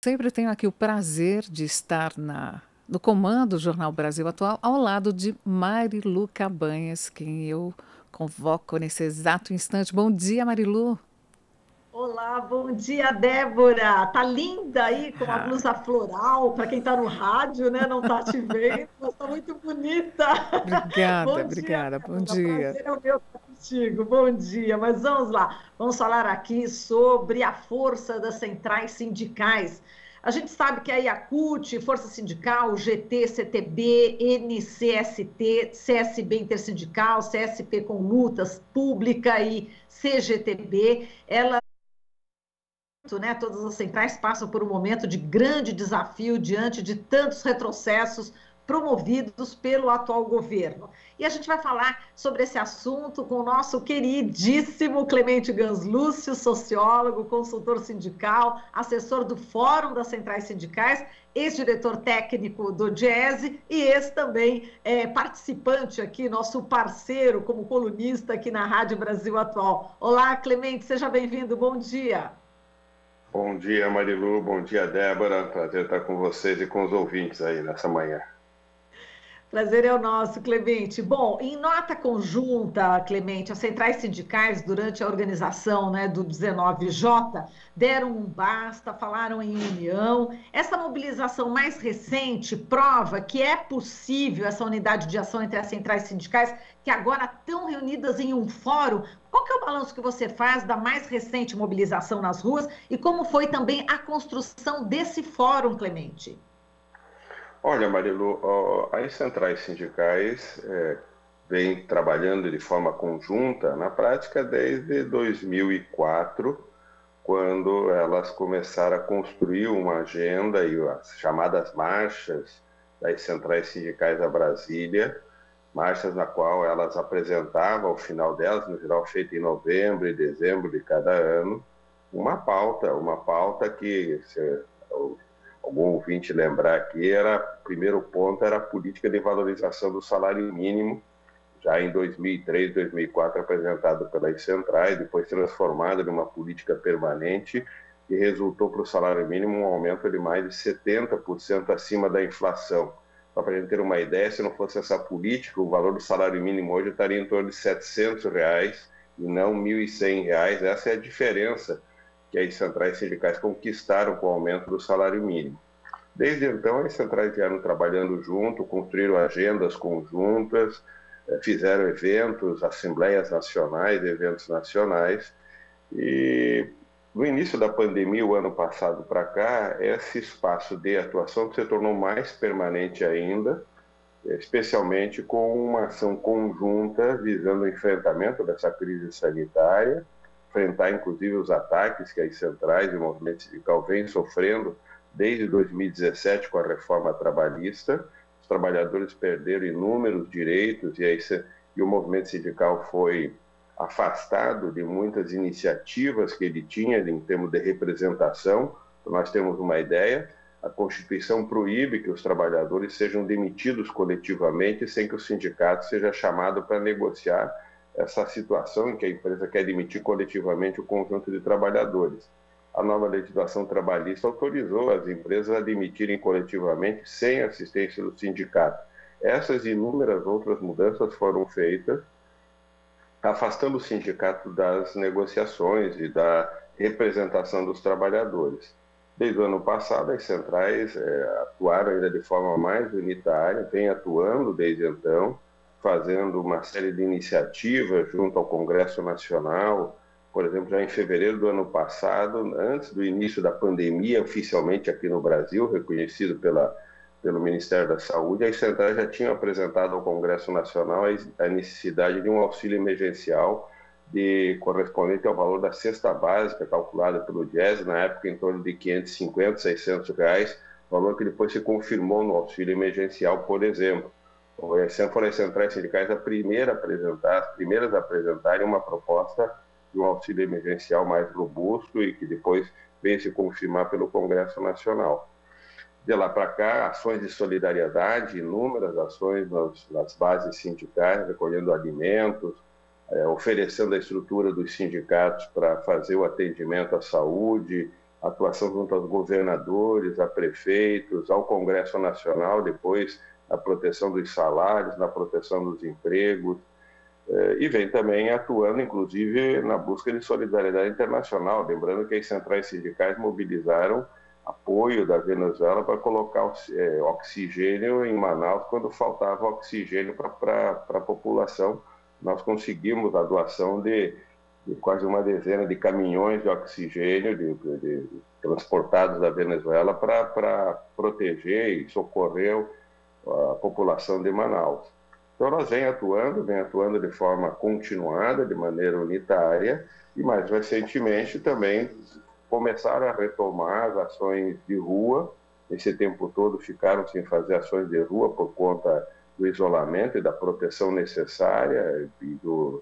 sempre tenho aqui o prazer de estar no comando do Jornal Brasil Atual, ao lado de Marilu Cabanhas, quem eu convoco nesse exato instante. Bom dia, Marilu. Olá, bom dia, Débora. Tá linda aí com a Ah, blusa floral. Para quem está no rádio, né, não está te vendo, mas está muito bonita. obrigada, Bom dia, obrigada. Bom Débora. dia. Prazer é o meu estar contigo. Bom dia. Mas vamos lá. Vamos falar aqui sobre a força das centrais sindicais. A gente sabe que a Yakult, Força Sindical, GT, CTB, NCST, CSB Intersindical, CSP com Lutas Pública e CGTB, né, todas as centrais passam por um momento de grande desafio diante de tantos retrocessos promovidos pelo atual governo. E a gente vai falar sobre esse assunto com o nosso queridíssimo Clemente Ganslúcio, sociólogo, consultor sindical, assessor do Fórum das Centrais Sindicais, ex-diretor técnico do Diese e ex também participante aqui, nosso parceiro como colunista aqui na Rádio Brasil Atual. Olá, Clemente, seja bem-vindo, bom dia. Bom dia, Marilu. Bom dia, Débora. Prazer estar com vocês e com os ouvintes aí nessa manhã. Prazer é o nosso, Clemente. Bom, em nota conjunta, Clemente, as centrais sindicais, durante a organização, né, do 19J, deram um basta, falaram em união. Essa mobilização mais recente prova que é possível essa unidade de ação entre as centrais sindicais, que agora estão reunidas em um fórum. Qual que é o balanço que você faz da mais recente mobilização nas ruas e como foi também a construção desse fórum, Clemente? Olha, Marilu, as centrais sindicais vêm trabalhando de forma conjunta, na prática, desde 2004, quando elas começaram a construir uma agenda e as chamadas marchas das centrais sindicais a Brasília, marchas na qual elas apresentavam, ao final delas, no geral feita em novembro e dezembro de cada ano, uma pauta que, se algum ouvinte lembrar aqui, o primeiro ponto era a política de valorização do salário mínimo, já em 2003, 2004, apresentado pelas centrais, depois transformado em uma política permanente, que resultou para o salário mínimo um aumento de mais de 70% acima da inflação. Só para a gente ter uma ideia, se não fosse essa política, o valor do salário mínimo hoje estaria em torno de R$ 700 e não R$ 1.100. Essa é a diferença que as centrais sindicais conquistaram com o aumento do salário mínimo. Desde então, as centrais vieram trabalhando junto, construíram agendas conjuntas, fizeram eventos, assembleias nacionais, eventos nacionais, e no início da pandemia, o ano passado para cá, esse espaço de atuação se tornou mais permanente ainda, especialmente com uma ação conjunta visando o enfrentamento dessa crise sanitária, enfrentar inclusive os ataques que as centrais e o movimento sindical vêm sofrendo desde 2017 com a reforma trabalhista. Os trabalhadores perderam inúmeros direitos e o movimento sindical foi afastado de muitas iniciativas que ele tinha em termos de representação. Nós temos uma ideia: a Constituição proíbe que os trabalhadores sejam demitidos coletivamente sem que o sindicato seja chamado para negociar essa situação em que a empresa quer demitir coletivamente o conjunto de trabalhadores. A nova legislação trabalhista autorizou as empresas a demitirem coletivamente sem assistência do sindicato. Essas e inúmeras outras mudanças foram feitas, afastando o sindicato das negociações e da representação dos trabalhadores. Desde o ano passado, as centrais atuaram ainda de forma mais unitária, vêm atuando desde então, fazendo uma série de iniciativas junto ao Congresso Nacional. Por exemplo, já em fevereiro do ano passado, antes do início da pandemia, oficialmente aqui no Brasil, reconhecido pelo Ministério da Saúde, as centrais já tinham apresentado ao Congresso Nacional a necessidade de um auxílio emergencial correspondente ao valor da cesta básica, calculada pelo Diese, na época em torno de R$ 550, R$ 600, valor que depois se confirmou no auxílio emergencial, por exemplo. Foram as centrais sindicais as primeiras a apresentarem uma proposta de um auxílio emergencial mais robusto e que depois veio se confirmar pelo Congresso Nacional. De lá para cá, ações de solidariedade, inúmeras ações nas bases sindicais, recolhendo alimentos, oferecendo a estrutura dos sindicatos para fazer o atendimento à saúde atuação junto aos governadores, a prefeitos, ao Congresso Nacional, depois na proteção dos salários, na proteção dos empregos, e vem também atuando, inclusive, na busca de solidariedade internacional. Lembrando que as centrais sindicais mobilizaram apoio da Venezuela para colocar oxigênio em Manaus quando faltava oxigênio para a população. Nós conseguimos a doação de quase uma dezena de caminhões de oxigênio transportados da Venezuela para proteger e socorrer a população de Manaus. Então, nós vem atuando de forma continuada, de maneira unitária, e mais recentemente também começaram a retomar as ações de rua. Esse tempo todo ficaram sem fazer ações de rua por conta do isolamento e da proteção necessária e dos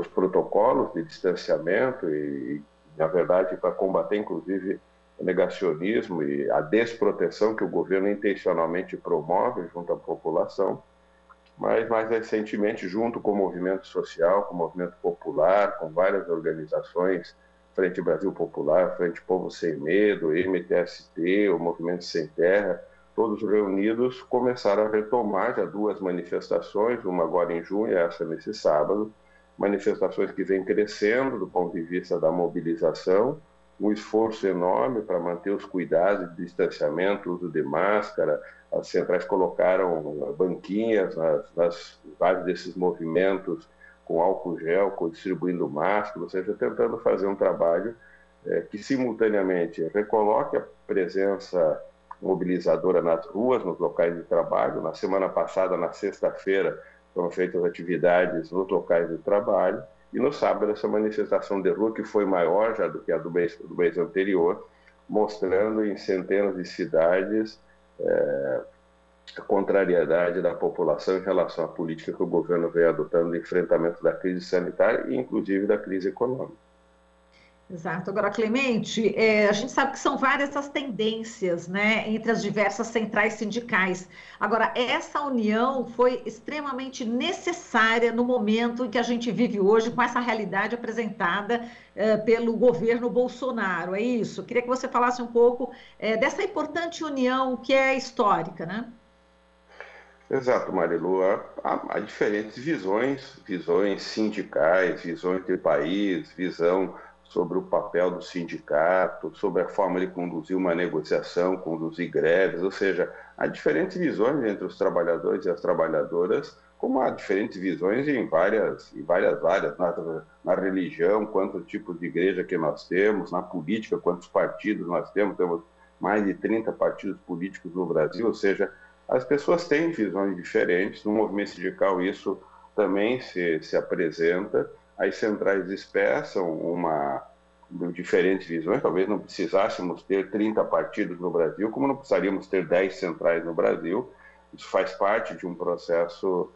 protocolos de distanciamento e, na verdade, para combater, inclusive, o negacionismo e a desproteção que o governo intencionalmente promove junto à população, mas mais recentemente, junto com o movimento social, com o movimento popular, com várias organizações, Frente Brasil Popular, Frente Povo Sem Medo, MTST, o Movimento Sem Terra, todos reunidos começaram a retomar já 2 manifestações, uma agora em junho e essa nesse sábado, manifestações que vêm crescendo do ponto de vista da mobilização, um esforço enorme para manter os cuidados de distanciamento, uso de máscara. As centrais colocaram banquinhas nas vários desses movimentos com álcool gel, distribuindo máscara, ou seja, tentando fazer um trabalho que simultaneamente recoloque a presença mobilizadora nas ruas, nos locais de trabalho. Na semana passada, na sexta-feira, foram feitas atividades nos locais de trabalho, e no sábado essa manifestação de rua, que foi maior já do que a do mês anterior, mostrando em centenas de cidades a contrariedade da população em relação à política que o governo vem adotando no enfrentamento da crise sanitária e inclusive da crise econômica. Exato. Agora, Clemente, a gente sabe que são várias essas tendências, né, entre as diversas centrais sindicais. Agora, essa união foi extremamente necessária no momento em que a gente vive hoje, com essa realidade apresentada pelo governo Bolsonaro, é isso? Queria que você falasse um pouco dessa importante união que é histórica, né? Exato, Marilu. Há diferentes visões sindicais, visões de país, visão sobre o papel do sindicato, sobre a forma de conduzir uma negociação, conduzir greves, ou seja, há diferentes visões entre os trabalhadores e as trabalhadoras, como há diferentes visões em várias áreas, na religião, quantos tipos de igreja que nós temos, na política, quantos partidos nós temos mais de 30 partidos políticos no Brasil, ou seja, as pessoas têm visões diferentes, no movimento sindical isso também se apresenta. As centrais expressam diferentes visões, talvez não precisássemos ter 30 partidos no Brasil, como não precisaríamos ter 10 centrais no Brasil. Isso faz parte de um processo,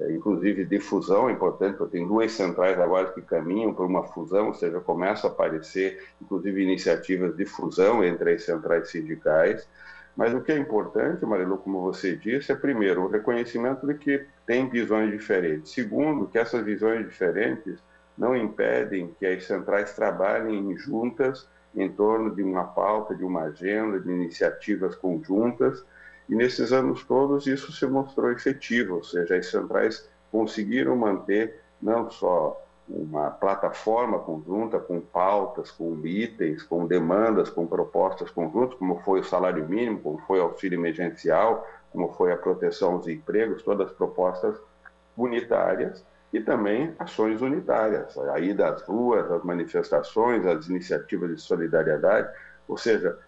inclusive, de fusão, é importante, porque tem 2 centrais agora que caminham por uma fusão, ou seja, começam a aparecer, inclusive, iniciativas de fusão entre as centrais sindicais. Mas o que é importante, Marilu, como você disse, é, primeiro, o reconhecimento de que tem visões diferentes. Segundo, que essas visões diferentes não impedem que as centrais trabalhem juntas em torno de uma pauta, de uma agenda, de iniciativas conjuntas, e nesses anos todos isso se mostrou efetivo, ou seja, as centrais conseguiram manter não só uma plataforma conjunta com pautas, com itens, com demandas, com propostas conjuntas, como foi o salário mínimo, como foi o auxílio emergencial, como foi a proteção aos empregos, todas propostas unitárias, e também ações unitárias, a ida às ruas, as manifestações, as iniciativas de solidariedade, ou seja,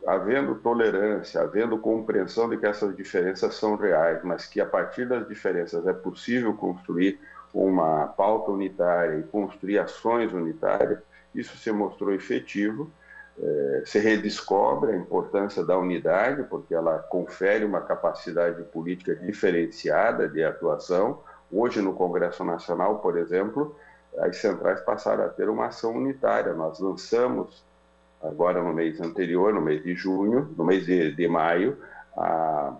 havendo tolerância, havendo compreensão de que essas diferenças são reais, mas que a partir das diferenças é possível construir uma pauta unitária e construir ações unitárias, isso se mostrou efetivo. Se redescobre a importância da unidade, porque ela confere uma capacidade política diferenciada de atuação. Hoje, no Congresso Nacional, por exemplo, as centrais passaram a ter uma ação unitária. Nós lançamos, agora no mês anterior, no mês de junho, no mês de maio, a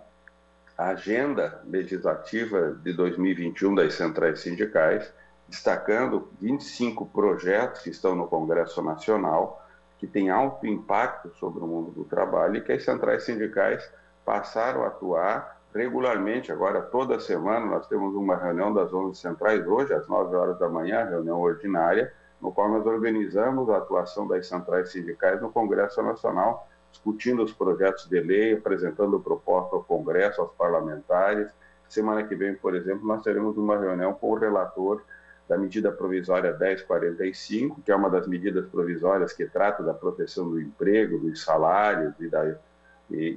agenda legislativa de 2021 das centrais sindicais, destacando 25 projetos que estão no Congresso Nacional, que tem alto impacto sobre o mundo do trabalho e que as centrais sindicais passaram a atuar regularmente. Agora, toda semana, nós temos uma reunião das 11 centrais, hoje, às 9 horas da manhã, reunião ordinária, no qual nós organizamos a atuação das centrais sindicais no Congresso Nacional, discutindo os projetos de lei, apresentando proposta ao Congresso, aos parlamentares. Semana que vem, por exemplo, nós teremos uma reunião com o relator da medida provisória 1045, que é uma das medidas provisórias que trata da proteção do emprego, dos salários,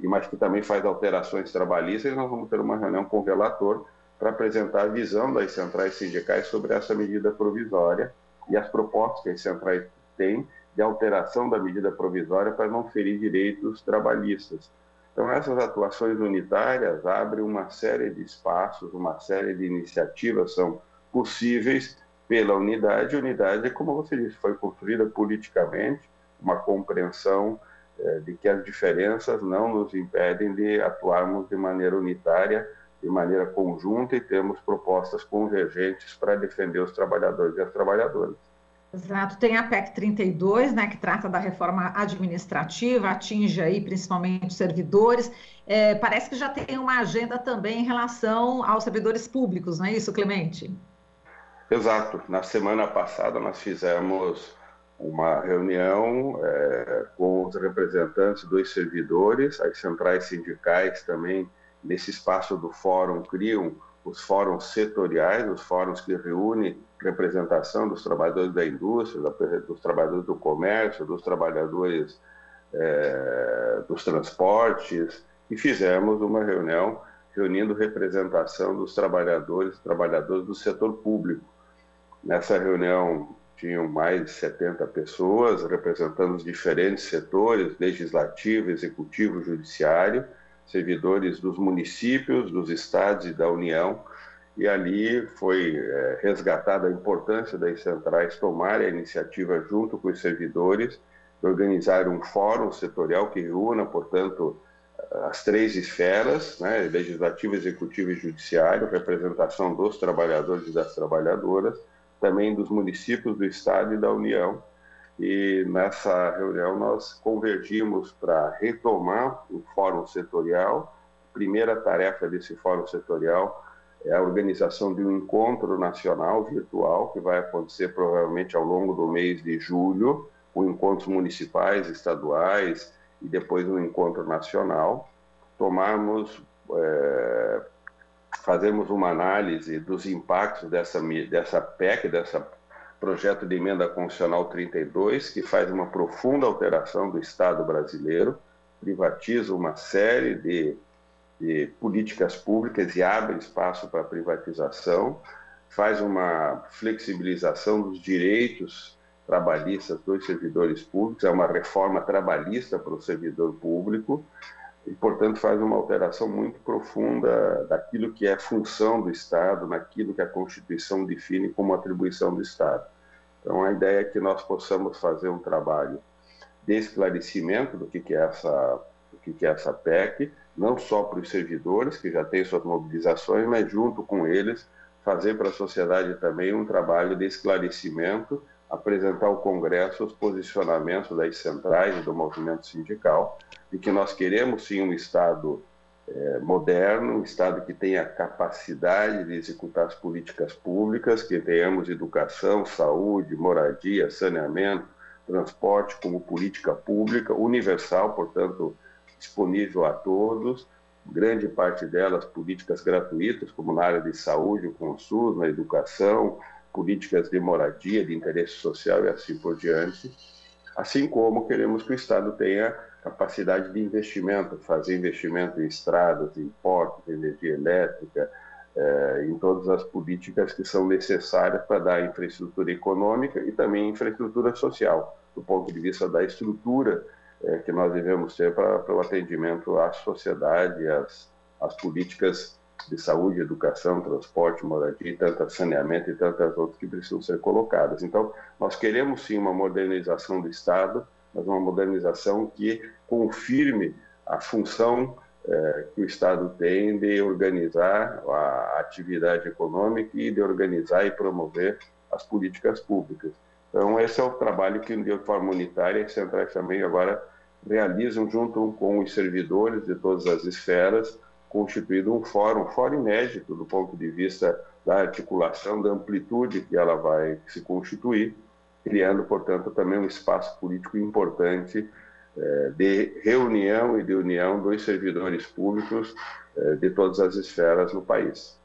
mas que também faz alterações trabalhistas, e nós vamos ter uma reunião com o relator para apresentar a visão das centrais sindicais sobre essa medida provisória e as propostas que as centrais têm de alteração da medida provisória para não ferir direitos trabalhistas. Então, essas atuações unitárias abrem uma série de espaços, uma série de iniciativas são possíveis pela unidade. Unidade, como você disse, foi construída politicamente, uma compreensão de que as diferenças não nos impedem de atuarmos de maneira unitária, de maneira conjunta, e temos propostas convergentes para defender os trabalhadores e as trabalhadoras. Exato, tem a PEC 32, né, que trata da reforma administrativa, atinge aí principalmente os servidores. Parece que já tem uma agenda também em relação aos servidores públicos, não é isso, Clemente? Exato. Na semana passada nós fizemos uma reunião com os representantes dos servidores, as centrais sindicais também, nesse espaço do fórum, criam os fóruns setoriais, os fóruns que reúnem representação dos trabalhadores da indústria, dos trabalhadores do comércio, dos trabalhadores dos transportes, e fizemos uma reunião reunindo representação dos trabalhadores e trabalhadoras do setor público. Nessa reunião tinham mais de 70 pessoas representando os diferentes setores, legislativo, executivo, judiciário, servidores dos municípios, dos estados e da União, e ali foi resgatada a importância das centrais tomarem a iniciativa junto com os servidores, de organizar um fórum setorial que reúna, portanto, as três esferas, né, legislativo, executivo e judiciário, representação dos trabalhadores e das trabalhadoras, também dos municípios, do estado e da União. E nessa reunião nós convergimos para retomar o fórum setorial. A primeira tarefa desse fórum setorial é a organização de um encontro nacional virtual, que vai acontecer provavelmente ao longo do mês de julho, com encontros municipais, estaduais e depois um encontro nacional. Fazemos uma análise dos impactos dessa PEC, dessa projeto de emenda constitucional 32, que faz uma profunda alteração do Estado brasileiro, privatiza uma série de políticas públicas e abre espaço para privatização, faz uma flexibilização dos direitos trabalhistas dos servidores públicos, é uma reforma trabalhista para o servidor público, e, portanto, faz uma alteração muito profunda daquilo que é função do Estado, naquilo que a Constituição define como atribuição do Estado. Então, a ideia é que nós possamos fazer um trabalho de esclarecimento do que é essa PEC, não só para os servidores, que já têm suas mobilizações, mas, junto com eles, fazer para a sociedade também um trabalho de esclarecimento, apresentar ao Congresso os posicionamentos das centrais e do movimento sindical, de que nós queremos sim um Estado moderno, um Estado que tenha capacidade de executar as políticas públicas, que tenhamos educação, saúde, moradia, saneamento, transporte como política pública universal, portanto, disponível a todos, grande parte delas políticas gratuitas, como na área de saúde, com o SUS, na educação, políticas de moradia, de interesse social e assim por diante, assim como queremos que o Estado tenha capacidade de investimento, fazer investimento em estradas, em portos, em energia elétrica, em todas as políticas que são necessárias para dar infraestrutura econômica e também infraestrutura social, do ponto de vista da estrutura que nós devemos ter para o atendimento à sociedade, às políticas de saúde, educação, transporte, moradia, tanto saneamento e tantas outras que precisam ser colocadas. Então, nós queremos sim uma modernização do Estado, mas uma modernização que confirme a função que o Estado tem de organizar a atividade econômica e de organizar e promover as políticas públicas. Então, esse é o trabalho que, de forma unitária, as centrais também agora realizam junto com os servidores de todas as esferas, constituído um fórum inédito do ponto de vista da articulação, da amplitude que ela vai se constituir, criando, portanto, também um espaço político importante de reunião e de união dos servidores públicos de todas as esferas no país.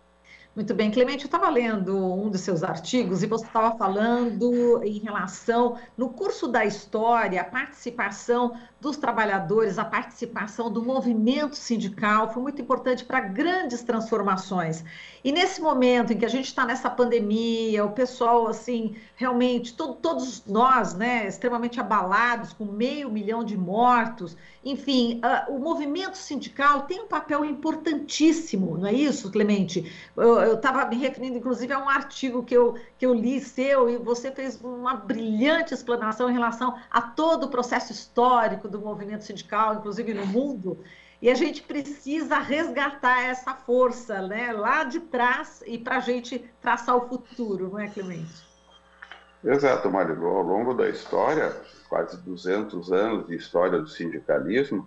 Muito bem, Clemente, eu estava lendo um dos seus artigos e você estava falando em relação, no curso da história, a participação dos trabalhadores, a participação do movimento sindical foi muito importante para grandes transformações. E nesse momento em que a gente está nessa pandemia, o pessoal, assim, realmente, todos nós, né, extremamente abalados, com 500 mil de mortos, enfim, o movimento sindical tem um papel importantíssimo, não é isso, Clemente? Eu estava me referindo, inclusive, a um artigo que eu li seu, e você fez uma brilhante explanação em relação a todo o processo histórico do movimento sindical, inclusive no mundo, e a gente precisa resgatar essa força, né, lá de trás e para a gente traçar o futuro, não é, Clemente? Exato, Marilu. Ao longo da história, quase 200 anos de história do sindicalismo,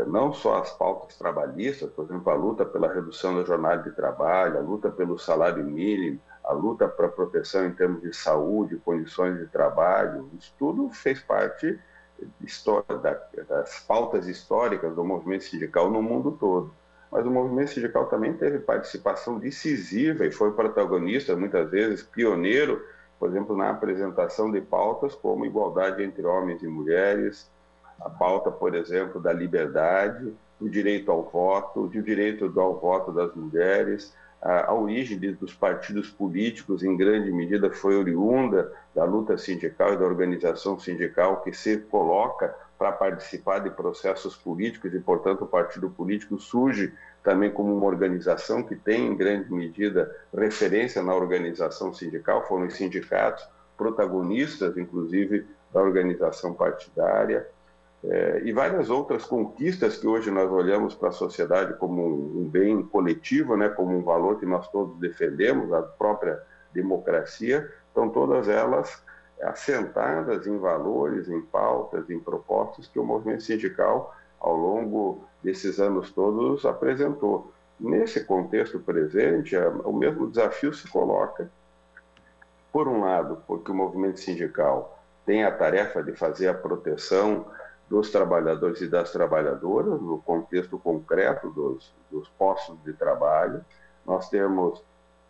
não só as pautas trabalhistas, por exemplo, a luta pela redução da jornada de trabalho, a luta pelo salário mínimo, a luta para a proteção em termos de saúde, condições de trabalho, isso tudo fez parte das pautas históricas do movimento sindical no mundo todo. Mas o movimento sindical também teve participação decisiva e foi protagonista, muitas vezes pioneiro, por exemplo, na apresentação de pautas como igualdade entre homens e mulheres, a pauta, por exemplo, da liberdade, do direito ao voto, do direito ao voto das mulheres. A origem dos partidos políticos, em grande medida, foi oriunda da luta sindical e da organização sindical que se coloca para participar de processos políticos e, portanto, o partido político surge também como uma organização que tem, em grande medida, referência na organização sindical, foram os sindicatos protagonistas, inclusive, da organização partidária. E várias outras conquistas que hoje nós olhamos para a sociedade como um bem coletivo, né, como um valor que nós todos defendemos, a própria democracia, estão todas elas assentadas em valores, em pautas, em propostas que o movimento sindical, ao longo desses anos todos, apresentou. Nesse contexto presente, o mesmo desafio se coloca, por um lado, porque o movimento sindical tem a tarefa de fazer a proteção dos trabalhadores e das trabalhadoras, no contexto concreto dos postos de trabalho. Nós temos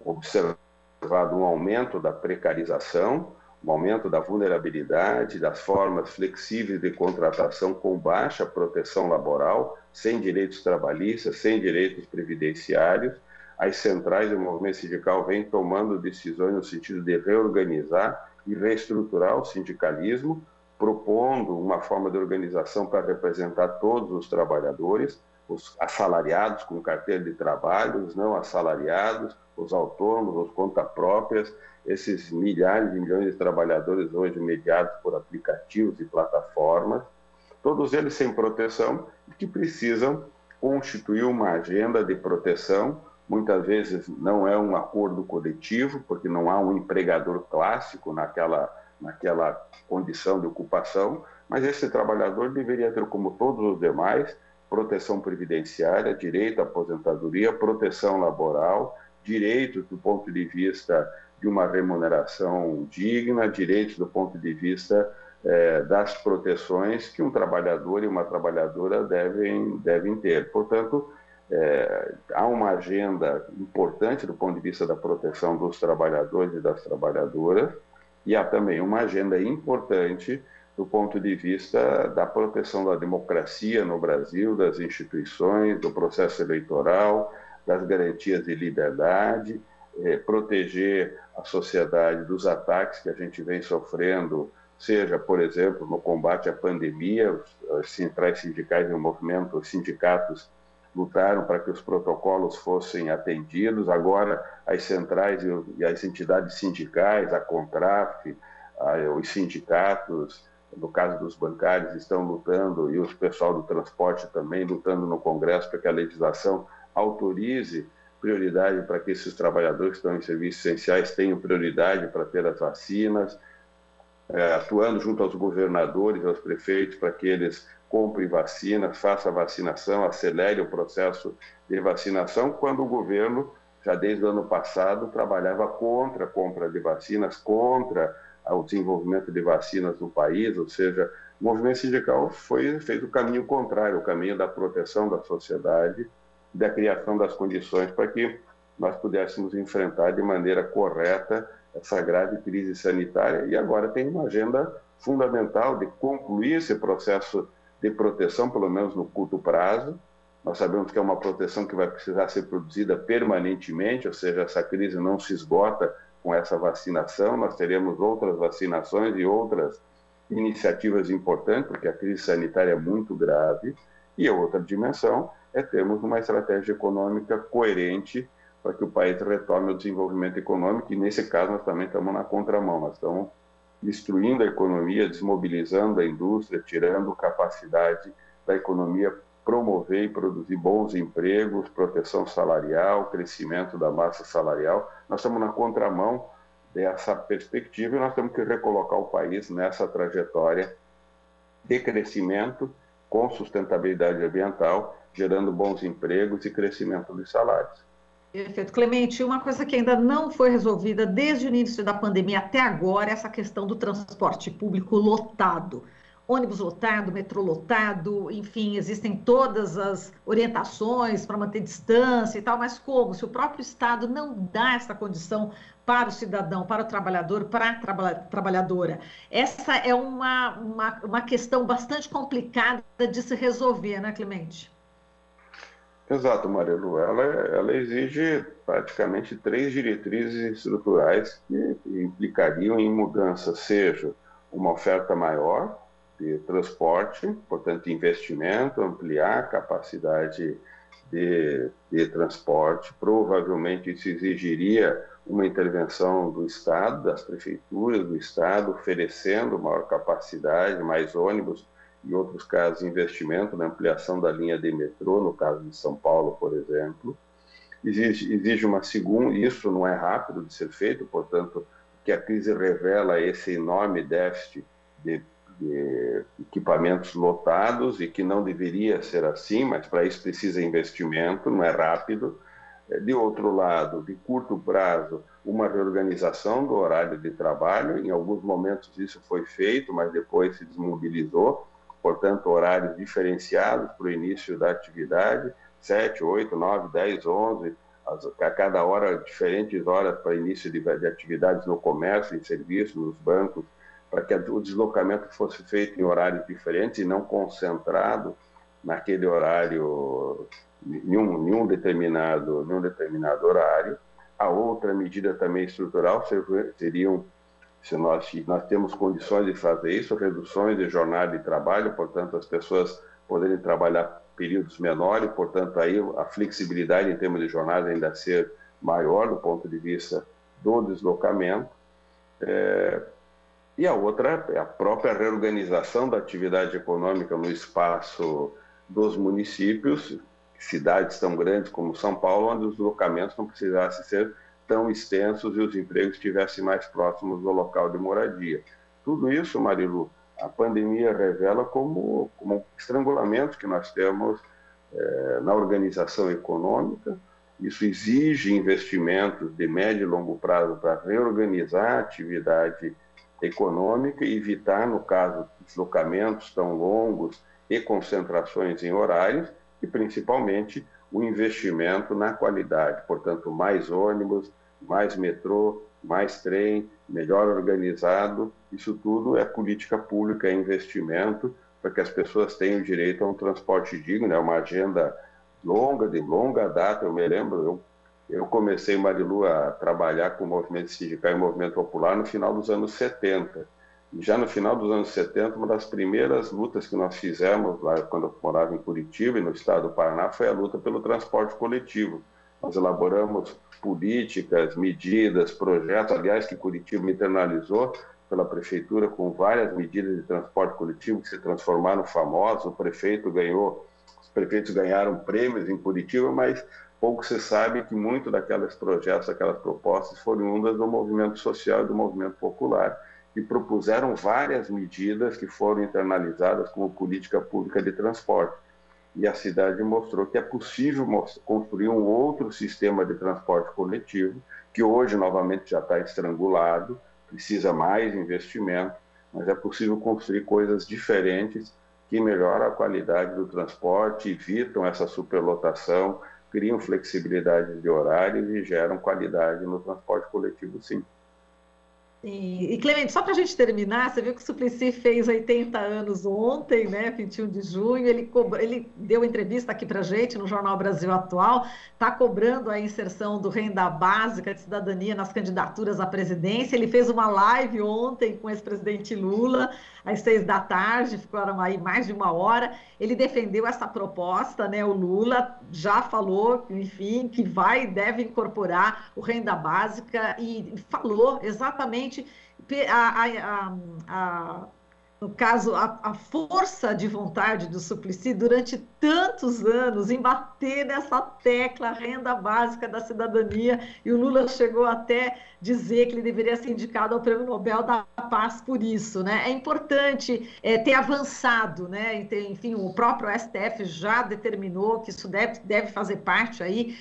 observado um aumento da precarização, um aumento da vulnerabilidade, das formas flexíveis de contratação com baixa proteção laboral, sem direitos trabalhistas, sem direitos previdenciários. As centrais do movimento sindical vêm tomando decisões no sentido de reorganizar e reestruturar o sindicalismo, propondo uma forma de organização para representar todos os trabalhadores, os assalariados com carteira de trabalho, os não assalariados, os autônomos, os conta-próprias, esses milhares e milhões de trabalhadores hoje mediados por aplicativos e plataformas, todos eles sem proteção e que precisam constituir uma agenda de proteção. Muitas vezes não é um acordo coletivo, porque não há um empregador clássico naquela condição de ocupação, mas esse trabalhador deveria ter, como todos os demais, proteção previdenciária, direito à aposentadoria, proteção laboral, direitos do ponto de vista de uma remuneração digna, direitos do ponto de vista das proteções que um trabalhador e uma trabalhadora devem ter. Portanto, há uma agenda importante do ponto de vista da proteção dos trabalhadores e das trabalhadoras, e há também uma agenda importante do ponto de vista da proteção da democracia no Brasil, das instituições, do processo eleitoral, das garantias de liberdade, proteger a sociedade dos ataques que a gente vem sofrendo, seja, por exemplo, no combate à pandemia, os centrais sindicais no movimento, os sindicatos lutaram para que os protocolos fossem atendidos. Agora, as centrais e as entidades sindicais, a CONTRAF, os sindicatos, no caso dos bancários, estão lutando, e o pessoal do transporte também lutando no Congresso para que a legislação autorize prioridade para que esses trabalhadores que estão em serviços essenciais tenham prioridade para ter as vacinas. atuando junto aos governadores, aos prefeitos, para que eles comprem vacinas, façam a vacinação, acelere o processo de vacinação, quando o governo, já desde o ano passado, trabalhava contra a compra de vacinas, contra o desenvolvimento de vacinas no país, ou seja, o movimento sindical fez o caminho contrário, o caminho da proteção da sociedade, da criação das condições para que nós pudéssemos enfrentar de maneira correta essa grave crise sanitária, e agora tem uma agenda fundamental de concluir esse processo de proteção, pelo menos no curto prazo. Nós sabemos que é uma proteção que vai precisar ser produzida permanentemente, ou seja, essa crise não se esgota com essa vacinação, nós teremos outras vacinações e outras iniciativas importantes, porque a crise sanitária é muito grave, e a outra dimensão é termos uma estratégia econômica coerente para que o país retome o desenvolvimento econômico, e nesse caso nós também estamos na contramão, nós estamos destruindo a economia, desmobilizando a indústria, tirando capacidade da economia promover e produzir bons empregos, proteção salarial, crescimento da massa salarial. Nós estamos na contramão dessa perspectiva e nós temos que recolocar o país nessa trajetória de crescimento com sustentabilidade ambiental, gerando bons empregos e crescimento dos salários. Perfeito. Clemente, uma coisa que ainda não foi resolvida desde o início da pandemia até agora é essa questão do transporte público lotado. Ônibus lotado, metrô lotado, enfim, existem todas as orientações para manter distância e tal, mas como? Se o próprio Estado não dá essa condição para o cidadão, para o trabalhador, para a trabalhadora. Essa é uma questão bastante complicada de se resolver, né, Clemente? Exato, Marilu. Ela exige praticamente 3 diretrizes estruturais que implicariam em mudança, seja uma oferta maior de transporte, portanto, investimento, ampliar a capacidade de transporte. Provavelmente isso exigiria uma intervenção do Estado, das prefeituras do Estado, oferecendo maior capacidade, mais ônibus, em outros casos, investimento na ampliação da linha de metrô, no caso de São Paulo, por exemplo. Exige uma segunda, isso não é rápido de ser feito, portanto, que a crise revela esse enorme déficit de equipamentos lotados e que não deveria ser assim, mas para isso precisa investimento, não é rápido. De outro lado, de curto prazo, uma reorganização do horário de trabalho. Em alguns momentos isso foi feito, mas depois se desmobilizou. Portanto, horários diferenciados para o início da atividade, 7, 8, 9, 10, 11, a cada hora, diferentes horas para início de atividades no comércio, em serviços, nos bancos, para que o deslocamento fosse feito em horários diferentes e não concentrado naquele horário, em um determinado horário. A outra medida também estrutural seriam, se nós temos condições de fazer isso, reduções de jornada de trabalho, portanto, as pessoas poderem trabalhar períodos menores, portanto, aí a flexibilidade em termos de jornada ainda ser maior do ponto de vista do deslocamento. E a outra é a própria reorganização da atividade econômica no espaço dos municípios, cidades tão grandes como São Paulo, onde os deslocamentos não precisassem ser tão extensos e os empregos estivessem mais próximos do local de moradia. Tudo isso, Marilu, a pandemia revela como estrangulamento que nós temos na organização econômica. Isso exige investimentos de médio e longo prazo para reorganizar a atividade econômica e evitar, no caso, deslocamentos tão longos e concentrações em horários, e principalmente o investimento na qualidade, portanto, mais ônibus, mais metrô, mais trem, melhor organizado. Isso tudo é política pública, é investimento para que as pessoas tenham direito a um transporte digno. É uma agenda de longa data. Eu me lembro, eu comecei, Marilu, a trabalhar com o movimento sindical e movimento popular no final dos anos 70. E já no final dos anos 70, uma das primeiras lutas que nós fizemos lá quando eu morava em Curitiba e no estado do Paraná foi a luta pelo transporte coletivo. Nós elaboramos políticas, medidas, projetos, aliás, que Curitiba internalizou pela prefeitura com várias medidas de transporte coletivo que se transformaram famosos. Os prefeitos ganharam prêmios em Curitiba, mas pouco se sabe que muito daqueles projetos, aquelas propostas foram oriundas do movimento social e do movimento popular. e propuseram várias medidas que foram internalizadas como política pública de transporte. E a cidade mostrou que é possível construir um outro sistema de transporte coletivo, que hoje novamente já está estrangulado, precisa mais investimento, mas é possível construir coisas diferentes que melhoram a qualidade do transporte, evitam essa superlotação, criam flexibilidade de horários e geram qualidade no transporte coletivo, sim. E Clemente, só para a gente terminar, você viu que o Suplicy fez 80 anos ontem, né, 21 de junho, ele deu entrevista aqui para a gente no Jornal Brasil Atual, está cobrando a inserção do renda básica de cidadania nas candidaturas à presidência, ele fez uma live ontem com o ex-presidente Lula, às 6 da tarde, ficaram aí mais de uma hora, ele defendeu essa proposta, né, o Lula já falou, enfim, que deve incorporar o renda básica e falou exatamente no caso, a força de vontade do Suplicy durante tantos anos em bater nessa tecla renda básica da cidadania, e o Lula chegou até dizer que ele deveria ser indicado ao Prêmio Nobel da Paz por isso, né? É importante ter avançado, né? Enfim, o próprio STF já determinou que isso deve fazer parte aí,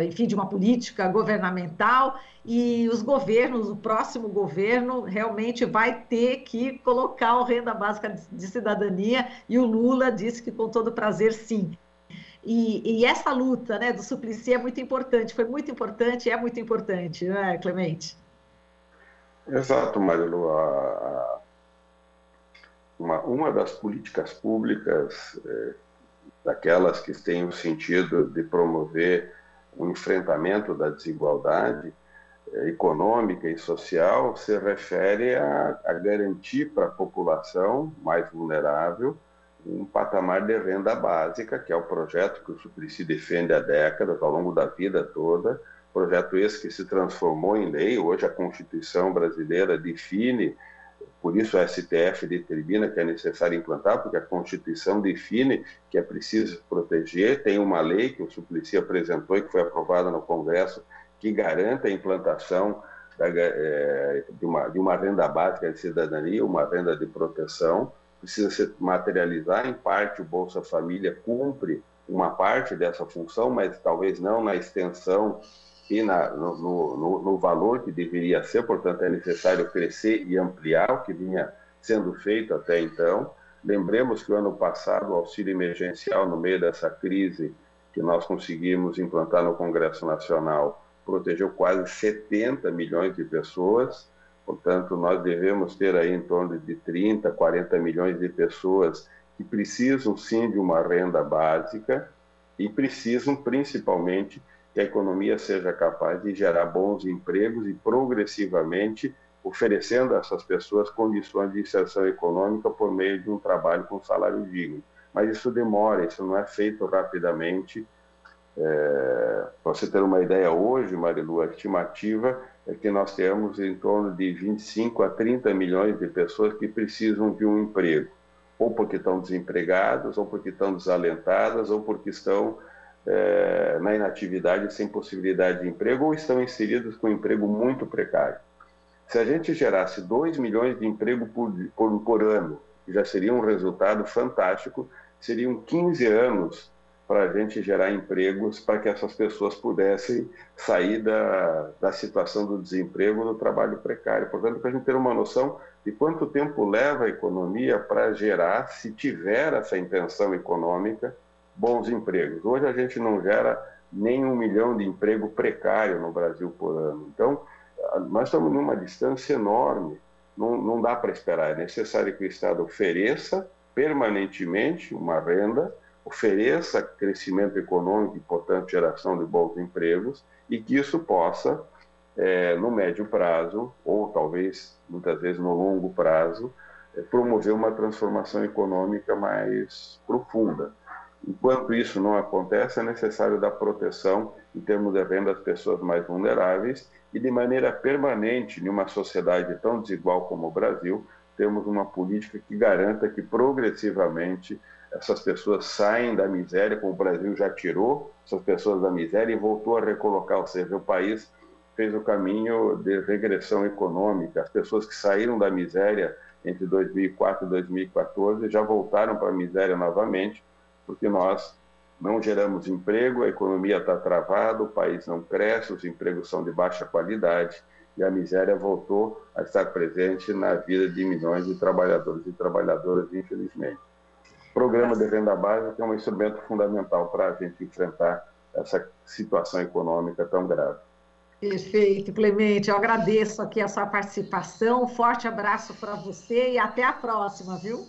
enfim, de uma política governamental, e os governos, o próximo governo realmente vai ter que colocar o renda básica de cidadania, e o Lula disse que com todo prazer sim. E essa luta, né, do Suplicy é muito importante, foi muito importante e é muito importante, não é, Clemente? Exato, Marilu. Uma das políticas públicas, daquelas que têm o sentido de promover o enfrentamento da desigualdade econômica e social, se refere a garantir para a população mais vulnerável um patamar de renda básica, que é o projeto que o Suplicy defende há décadas, ao longo da vida toda, projeto esse que se transformou em lei. Hoje a Constituição brasileira define, por isso o STF determina que é necessário implantar, porque a Constituição define que é preciso proteger. Tem uma lei que o Suplicy apresentou e que foi aprovada no Congresso, que garanta a implantação de uma renda básica de cidadania, uma renda de proteção. Precisa se materializar. Em parte, o Bolsa Família cumpre uma parte dessa função, mas talvez não na extensão e no valor que deveria ser. Portanto, é necessário crescer e ampliar o que vinha sendo feito até então. Lembremos que o ano passado, o auxílio emergencial, no meio dessa crise que nós conseguimos implantar no Congresso Nacional, protegeu quase 70 milhões de pessoas. Portanto, nós devemos ter aí em torno de 30, 40 milhões de pessoas que precisam sim de uma renda básica e precisam principalmente que a economia seja capaz de gerar bons empregos e progressivamente oferecendo a essas pessoas condições de inserção econômica por meio de um trabalho com salário digno. Mas isso demora, isso não é feito rapidamente. Para você ter uma ideia, hoje, Marilu, a estimativa é que nós temos em torno de 25 a 30 milhões de pessoas que precisam de um emprego, ou porque estão desempregadas, ou porque estão desalentadas, ou porque estão na inatividade sem possibilidade de emprego, ou estão inseridos com um emprego muito precário. Se a gente gerasse 2 milhões de emprego por ano, que já seria um resultado fantástico, seriam 15 anos para a gente gerar empregos para que essas pessoas pudessem sair da situação do desemprego, do trabalho precário. Portanto, para a gente ter uma noção de quanto tempo leva a economia para gerar, se tiver essa intenção econômica, bons empregos. Hoje a gente não gera nem 1 milhão de emprego precário no Brasil por ano. Então, nós estamos numa distância enorme, não dá para esperar. É necessário que o Estado ofereça permanentemente uma renda, ofereça crescimento econômico e, portanto, geração de bons empregos, e que isso possa, no médio prazo, ou talvez, muitas vezes, no longo prazo, promover uma transformação econômica mais profunda. Enquanto isso não acontece, é necessário dar proteção em termos de renda às pessoas mais vulneráveis e, de maneira permanente, em uma sociedade tão desigual como o Brasil, temos uma política que garanta que, progressivamente, essas pessoas saem da miséria, como o Brasil já tirou essas pessoas da miséria e voltou a recolocar, ou seja, o país fez o caminho de regressão econômica. As pessoas que saíram da miséria entre 2004 e 2014 já voltaram para a miséria novamente, porque nós não geramos emprego, a economia está travada, o país não cresce, os empregos são de baixa qualidade e a miséria voltou a estar presente na vida de milhões de trabalhadores e trabalhadoras, infelizmente. O programa de renda básica é um instrumento fundamental para a gente enfrentar essa situação econômica tão grave. Perfeito, Clemente. Eu agradeço aqui a sua participação. Um forte abraço para você e até a próxima, viu?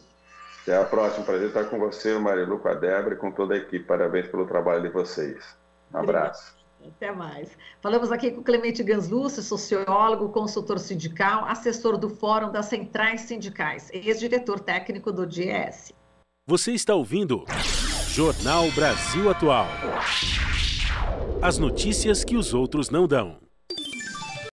Até a próxima. Prazer estar com você, Marilu, com a Débora e com toda a equipe. Parabéns pelo trabalho de vocês. Um abraço. Até mais. Falamos aqui com o Clemente Ganslúcio, sociólogo, consultor sindical, assessor do Fórum das Centrais Sindicais, ex-diretor técnico do DIEESE. Você está ouvindo Jornal Brasil Atual. As notícias que os outros não dão.